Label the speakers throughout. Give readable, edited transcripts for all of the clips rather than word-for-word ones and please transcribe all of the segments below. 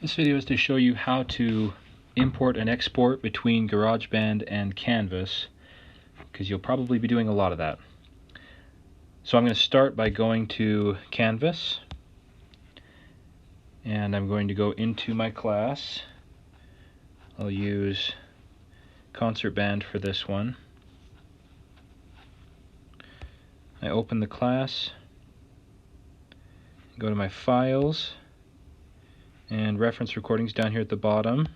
Speaker 1: This video is to show you how to import and export between GarageBand and Canvas, because you'll probably be doing a lot of that. So I'm going to start by going to Canvas, and I'm going to go into my class. I'll use Concert Band for this one. I open the class, go to my files, and reference recordings down here at the bottom,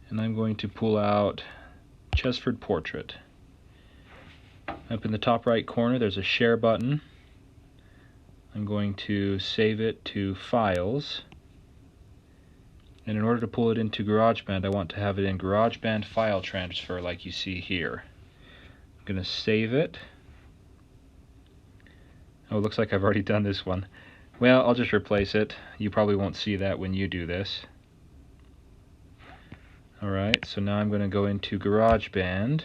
Speaker 1: and I'm going to pull out Chesford Portrait. Up in the top right corner there's a share button. I'm going to save it to Files, and in order to pull it into GarageBand I want to have it in GarageBand File Transfer like you see here. I'm going to save it. Oh, it looks like I've already done this one. Well, I'll just replace it. You probably won't see that when you do this. Alright, so now I'm going to go into GarageBand.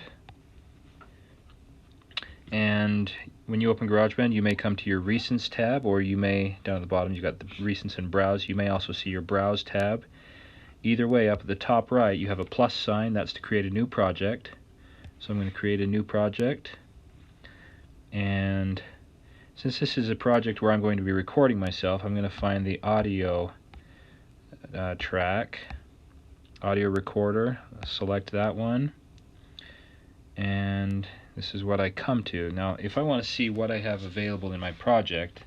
Speaker 1: And when you open GarageBand, you may come to your Recents tab, or you may, down at the bottom, you've got the Recents and Browse. You may also see your Browse tab. Either way, up at the top right, you have a plus sign. That's to create a new project. So I'm going to create a new project. And since this is a project where I'm going to be recording myself, I'm going to find the audio track, audio recorder, select that one, and this is what I come to. Now if I want to see what I have available in my project,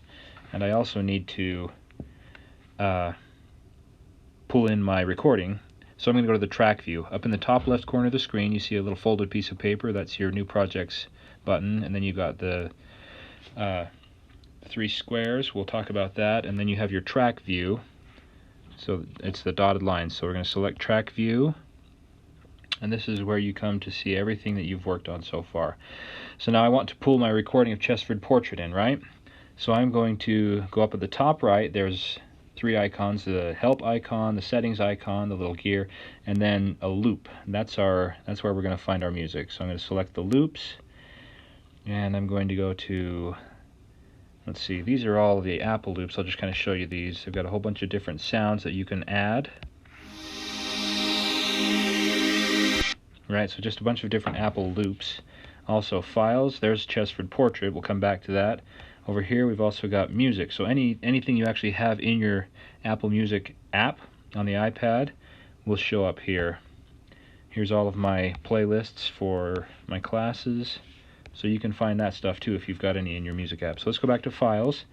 Speaker 1: and I also need to pull in my recording, so I'm going to go to the track view. Up in the top left corner of the screen you see a little folded piece of paper. That's your new projects button, and then you've got the three squares. We'll talk about that. And then you have your track view, so it's the dotted lines. So we're going to select track view, and this is where you come to see everything that you've worked on so far. So now I want to pull my recording of Chesford Portrait in, right? So I'm going to go up at the top right. There's three icons: the help icon, the settings icon, the little gear, and then a loop. That's where we're going to find our music. So I'm going to select the loops, and I'm going to go to, let's see, these are all the Apple loops. I'll just kind of show you these. They've got a whole bunch of different sounds that you can add. Right, so just a bunch of different Apple loops. Also files, there's Chesford Portrait, we'll come back to that. Over here we've also got music, so anything you actually have in your Apple Music app on the iPad will show up here. Here's all of my playlists for my classes. So you can find that stuff too if you've got any in your music app. So let's go back to Files,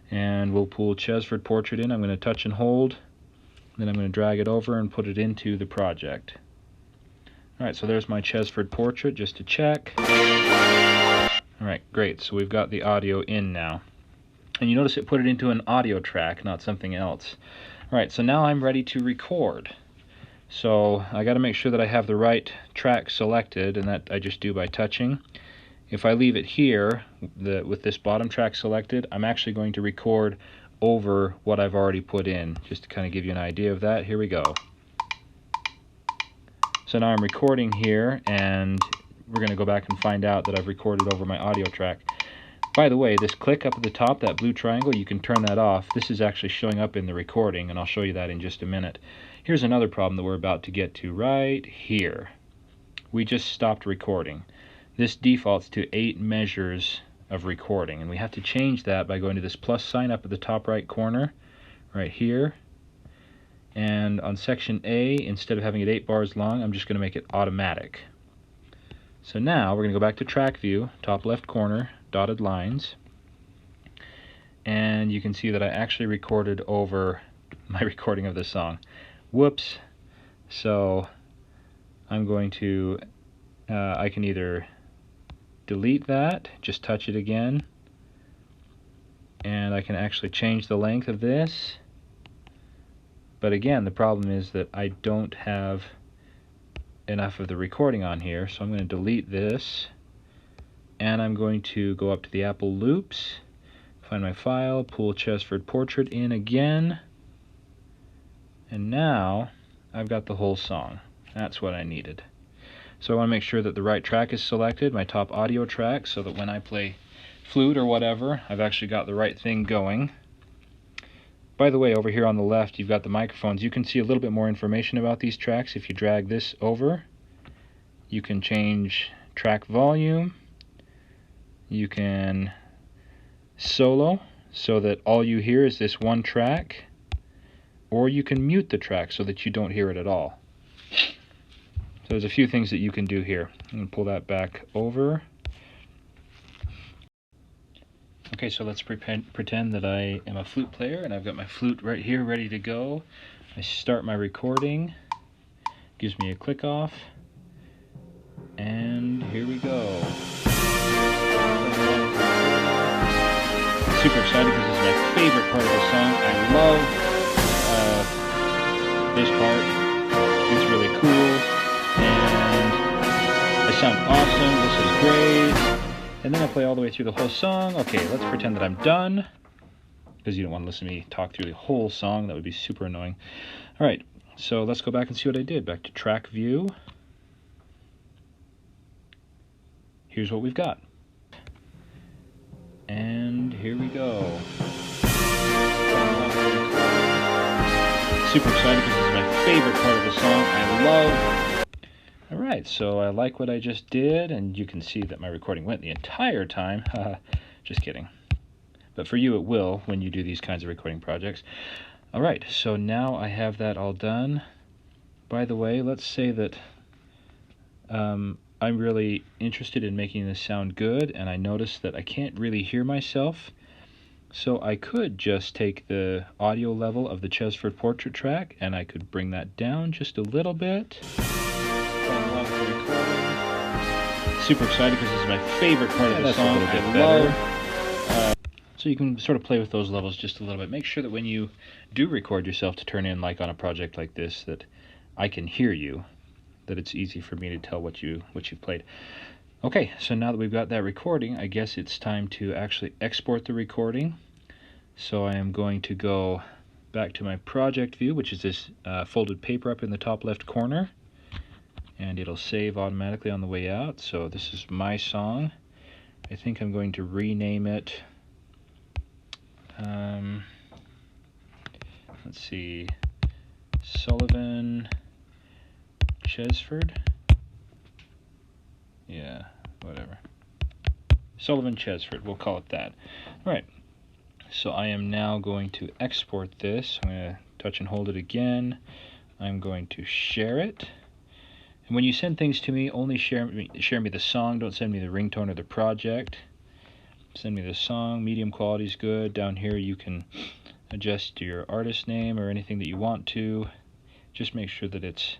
Speaker 1: and we'll pull Chesford Portrait in. I'm going to touch and hold, then I'm going to drag it over and put it into the project. Alright, so there's my Chesford Portrait, just to check. Alright, great. So we've got the audio in now. And you notice it put it into an audio track, not something else. Alright, so now I'm ready to record. So I got to make sure that I have the right track selected, and that I just do by touching. If I leave it here with this bottom track selected, I'm actually going to record over what I've already put in, just to kind of give you an idea of that. Here we go. So now I'm recording here, and we're going to go back and find out that I've recorded over my audio track. By the way, this click up at the top, that blue triangle, you can turn that off. This is actually showing up in the recording, and I'll show you that in just a minute. Here's another problem that we're about to get to right here. We just stopped recording. This defaults to 8 measures of recording, and we have to change that by going to this plus sign up at the top right corner, right here. And on section A, instead of having it 8 bars long, I'm just going to make it automatic. So now we're going to go back to track view, top left corner, dotted lines, and you can see that I actually recorded over my recording of the song. Whoops. So I'm going to, I can either delete that, just touch it again, and I can actually change the length of this. But again, the problem is that I don't have enough of the recording on here, so I'm going to delete this, and I'm going to go up to the Apple loops, find my file, pull Chesford Portrait in again, and now I've got the whole song. That's what I needed. So I want to make sure that the right track is selected, my top audio track, so that when I play flute or whatever, I've actually got the right thing going. By the way, over here on the left, you've got the microphones. You can see a little bit more information about these tracks if you drag this over. You can change track volume. You can solo so that all you hear is this one track, or you can mute the track so that you don't hear it at all. So there's a few things that you can do here. I'm going to pull that back over. Okay, so let's pretend that I am a flute player, and I've got my flute right here ready to go. I start my recording, gives me a click off, and here we go. Super excited because this is my favorite part of the song. I love this part. It's really cool, and I sound awesome. This is great. And then I play all the way through the whole song. Okay, let's pretend that I'm done, because you don't want to listen to me talk through the whole song. That would be super annoying. All right, so let's go back and see what I did. Back to track view. Here's what we've got. And here we go. Super excited because this is my favorite part of the song. I love. Alright, so I like what I just did, and you can see that my recording went the entire time. Just kidding. But for you it will when you do these kinds of recording projects. Alright, so now I have that all done. By the way, let's say that I'm really interested in making this sound good, and I noticed that I can't really hear myself. So I could just take the audio level of the Chesford Portrait track, and I could bring that down just a little bit. Super excited because this is my favorite part of the song. I love. So you can sort of play with those levels just a little bit. Make sure that when you do record yourself to turn in, like on a project like this, that I can hear you, that it's easy for me to tell what you've played. Okay, so now that we've got that recording, I guess it's time to actually export the recording. So I am going to go back to my project view, which is this folded paper up in the top left corner. And it'll save automatically on the way out. So this is my song. I think I'm going to rename it. Let's see, Sullivan Chesford. Yeah, whatever. Sullivan Chesford, we'll call it that. All right. So I am now going to export this. I'm going to touch and hold it again. I'm going to share it. And when you send things to me, only share me the song. Don't send me the ringtone or the project. Send me the song. Medium quality is good. Down here you can adjust your artist name or anything that you want to. Just make sure that it's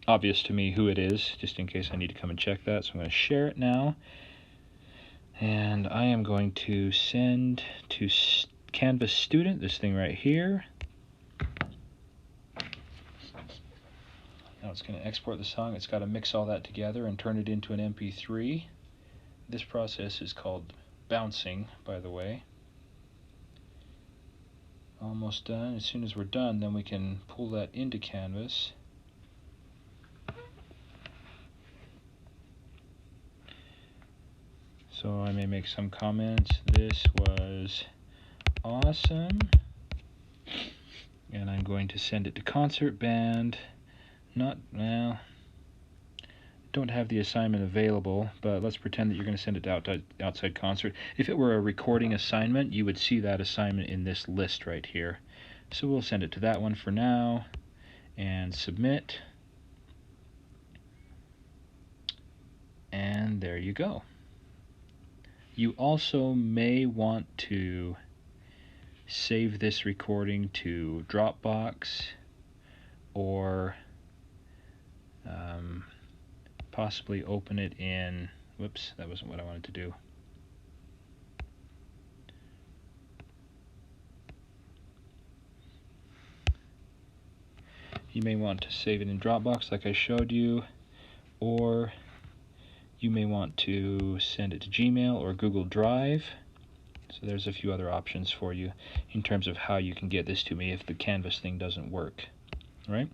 Speaker 1: obvious to me who it is, just in case I need to come and check that. So I'm going to share it now. And I am going to send to Canvas Student, this thing right here. Now it's going to export the song. It's got to mix all that together and turn it into an MP3. This process is called bouncing, by the way. Almost done. As soon as we're done, then we can pull that into Canvas. So I may make some comments. This was awesome. And I'm going to send it to Concert Band. Don't have the assignment available, but let's pretend that you're going to send it out to Outside Concert. If it were a recording assignment, you would see that assignment in this list right here. So we'll send it to that one for now, and submit. And there you go. You also may want to save this recording to Dropbox, or possibly open it in, whoops, that wasn't what I wanted to do. You may want to save it in Dropbox like I showed you, or you may want to send it to Gmail or Google Drive. So there's a few other options for you in terms of how you can get this to me if the Canvas thing doesn't work. Right?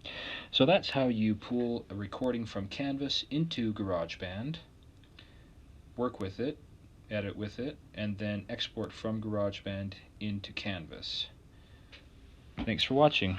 Speaker 1: So that's how you pull a recording from Canvas into GarageBand, work with it, edit with it, and then export from GarageBand into Canvas. Thanks for watching.